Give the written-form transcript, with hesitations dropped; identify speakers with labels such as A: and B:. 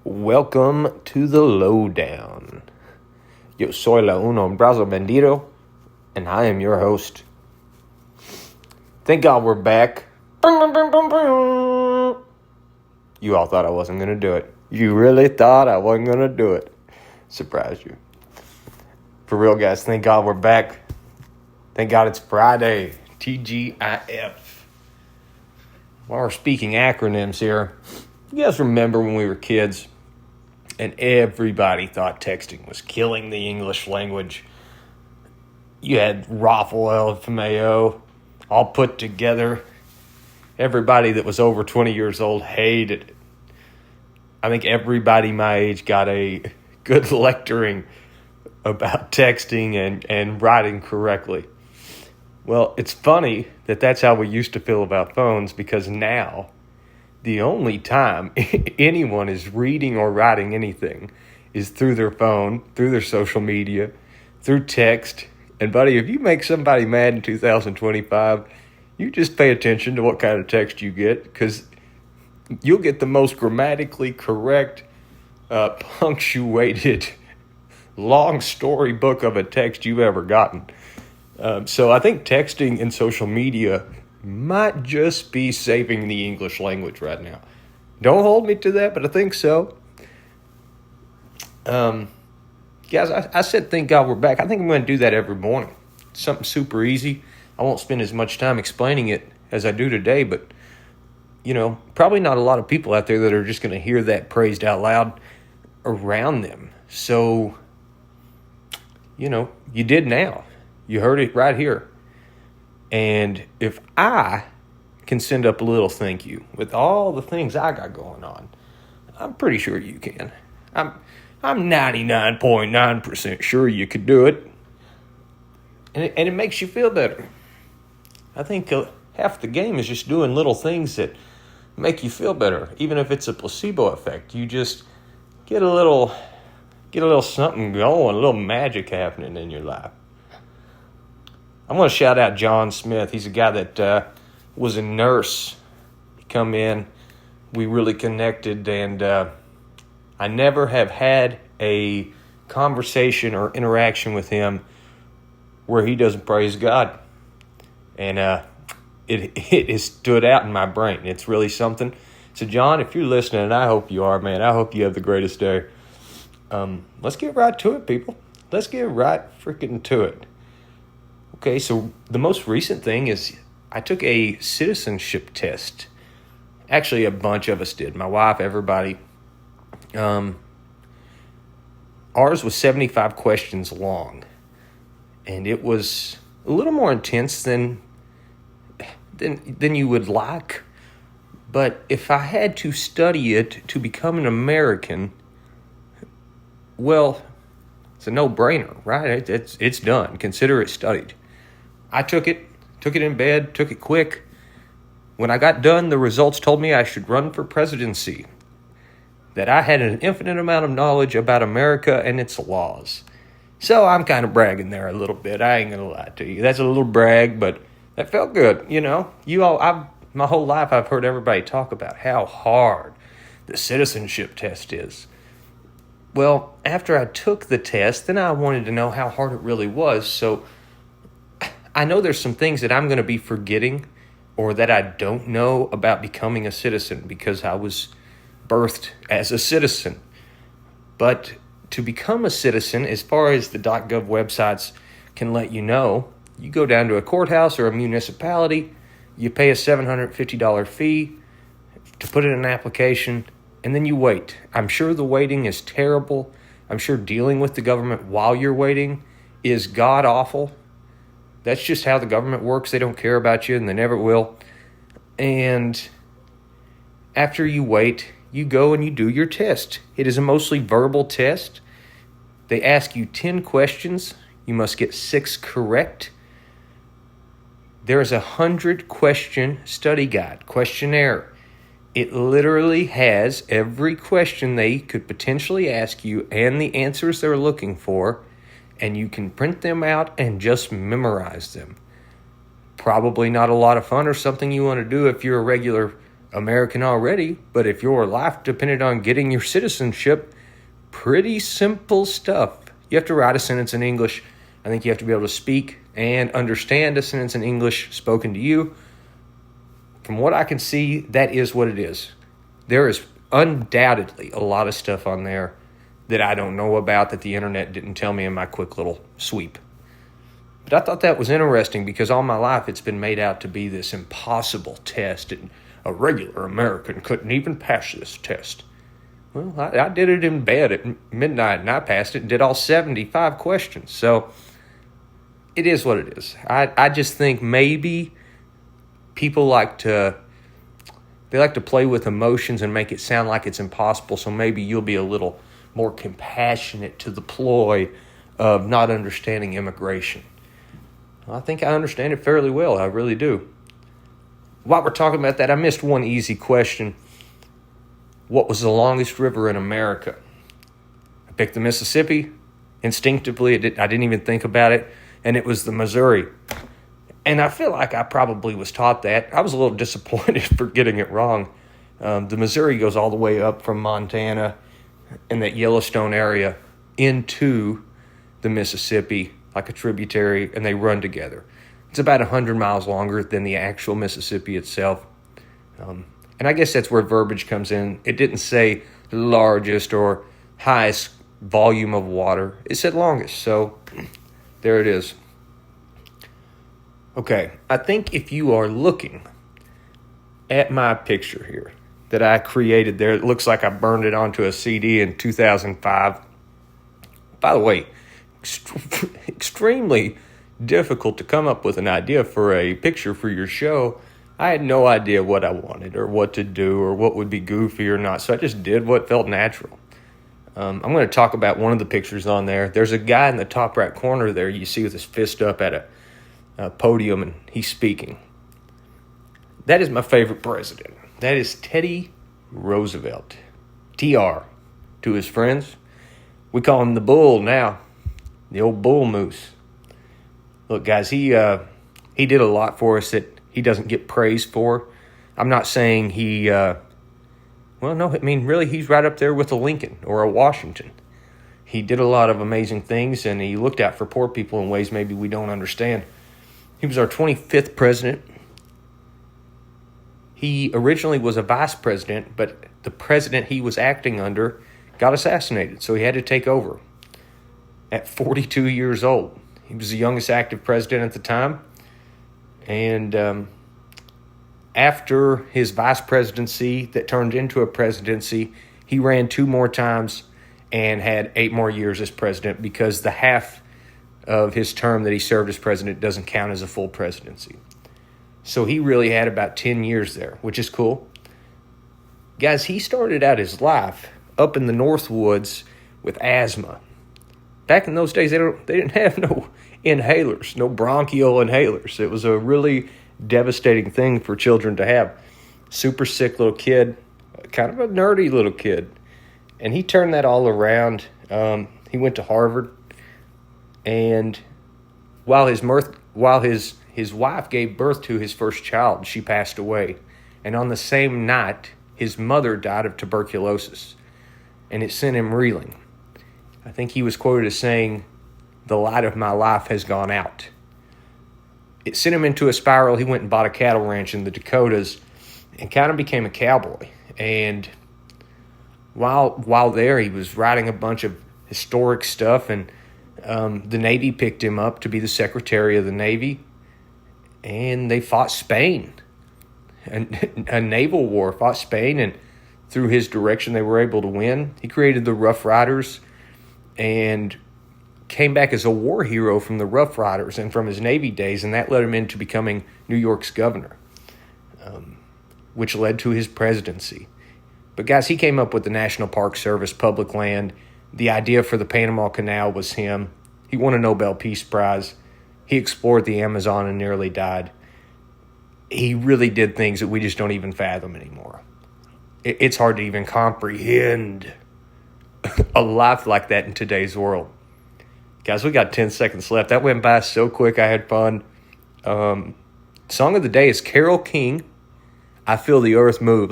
A: Welcome to the Lowdown. Yo soy la uno brazo bendito, and I am your host. Thank God we're back. You all thought I wasn't going to do it. You really thought I wasn't going to do it. Surprised you. For real, guys, thank God we're back. Thank God it's Friday. TGIF. While we're speaking acronyms here, you guys remember when we were kids and everybody thought texting was killing the English language? You had Raffle LMAO all put together. Everybody that was over 20 years old hated it. I think everybody my age got a good lecturing about texting and writing correctly. Well, it's funny that that's how we used to feel about phones, because now the only time anyone is reading or writing anything is through their phone, through their social media, through text. And buddy, if you make somebody mad in 2025, you just pay attention to what kind of text you get, because you'll get the most grammatically correct, punctuated, long storybook of a text you've ever gotten. So I think texting and social media might just be saving the English language right now. Don't hold me to that, but I think so. Guys, I said thank God we're back. I think I'm going to do that every morning. It's something super easy. I won't spend as much time explaining it as I do today, but, probably not a lot of people out there that are just going to hear that praised out loud around them. So, you did now. You heard it right here. And if I can send up a little thank you with all the things I got going on, I'm pretty sure you can. I'm 99.9% sure you could do it. And it makes you feel better. I think half the game is just doing little things that make you feel better. Even if it's a placebo effect, you just get a little something going, a little magic happening in your life. I'm going to shout out John Smith. He's a guy that was a nurse. He come in, we really connected, and I never have had a conversation or interaction with him where he doesn't praise God. And it has stood out in my brain. It's really something. So, John, if you're listening, and I hope you are, man, I hope you have the greatest day. Let's get right to it, people. Let's get right freaking to it. Okay, so the most recent thing is I took a citizenship test. Actually, a bunch of us did. My wife, everybody. Ours was 75 questions long. And it was a little more intense than you would like. But if I had to study it to become an American, well, it's a no-brainer, right? It's done. Consider it studied. I took it in bed, took it quick. When I got done, the results told me I should run for presidency, that I had an infinite amount of knowledge about America and its laws. So I'm kind of bragging there a little bit. I ain't going to lie to you. That's a little brag, but that felt good, my whole life I've heard everybody talk about how hard the citizenship test is. Well, after I took the test, then I wanted to know how hard it really was, so I know there's some things that I'm going to be forgetting or that I don't know about becoming a citizen because I was birthed as a citizen. But to become a citizen, as far as the .gov websites can let you know, you go down to a courthouse or a municipality, you pay a $750 fee to put in an application, and then you wait. I'm sure the waiting is terrible. I'm sure dealing with the government while you're waiting is god-awful. That's just how the government works. They don't care about you, and they never will. And after you wait, you go and you do your test. It is a mostly verbal test. They ask you 10 questions. You must get 6 correct. There is a 100-question study guide, questionnaire. It literally has every question they could potentially ask you and the answers they're looking for, and you can print them out and just memorize them. Probably not a lot of fun or something you want to do if you're a regular American already, but if your life depended on getting your citizenship, pretty simple stuff. You have to write a sentence in English. I think you have to be able to speak and understand a sentence in English spoken to you. From what I can see, that is what it is. There is undoubtedly a lot of stuff on there that I don't know about that the internet didn't tell me in my quick little sweep. But I thought that was interesting because all my life it's been made out to be this impossible test, and a regular American couldn't even pass this test. Well, I did it in bed at midnight, and I passed it and did all 75 questions. So it is what it is. I just think maybe people like to play with emotions and make it sound like it's impossible, so maybe you'll be a little more compassionate to the ploy of not understanding immigration. I think I understand it fairly well. I really do. While we're talking about that, I missed one easy question. What was the longest river in America? I picked the Mississippi. Instinctively, I didn't even think about it, and it was the Missouri. And I feel like I probably was taught that. I was a little disappointed for getting it wrong. The Missouri goes all the way up from Montana and that Yellowstone area into the Mississippi like a tributary, and they run together. It's about 100 miles longer than the actual Mississippi itself. And I guess that's where verbiage comes in. It didn't say largest or highest volume of water. It said longest, so there it is. Okay, I think if you are looking at my picture here that I created there, it looks like I burned it onto a CD in 2005. By the way, extremely difficult to come up with an idea for a picture for your show. I had no idea what I wanted or what to do or what would be goofy or not, so I just did what felt natural. I'm going to talk about one of the pictures on there. There's a guy in the top right corner there you see with his fist up at a podium, and he's speaking. That is my favorite president. That is Teddy Roosevelt. TR to his friends. We call him the Bull now. The old Bull Moose. Look, guys, he did a lot for us that he doesn't get praise for. I'm not saying really he's right up there with a Lincoln or a Washington. He did a lot of amazing things, and he looked out for poor people in ways maybe we don't understand. He was our 25th president. He originally was a vice president, but the president he was acting under got assassinated, so he had to take over at 42 years old. He was the youngest active president at the time. And after his vice presidency that turned into a presidency, he ran 2 more times and had 8 more years as president because the half of his term that he served as president doesn't count as a full presidency. So he really had about 10 years there, which is cool. Guys, he started out his life up in the North Woods with asthma. Back in those days, they didn't have no inhalers, no bronchial inhalers. It was a really devastating thing for children to have. Super sick little kid, kind of a nerdy little kid. And he turned that all around. He went to Harvard. And while his wife gave birth to his first child, she passed away. And on the same night, his mother died of tuberculosis. And it sent him reeling. I think he was quoted as saying, "The light of my life has gone out." It sent him into a spiral. He went and bought a cattle ranch in the Dakotas and kind of became a cowboy. And while there, he was writing a bunch of historic stuff, and the Navy picked him up to be the Secretary of the Navy, and they fought Spain. A naval war, fought Spain, and through his direction, they were able to win. He created the Rough Riders and came back as a war hero from the Rough Riders and from his Navy days, and that led him into becoming New York's governor, which led to his presidency. But guys, he came up with the National Park Service, public land. The idea for the Panama Canal was him. He won a Nobel Peace Prize. He explored the Amazon and nearly died. He really did things that we just don't even fathom anymore. It's hard to even comprehend a life like that in today's world. Guys, we got 10 seconds left. That went by so quick. I had fun. Song of the day is Carole King, I feel the earth move.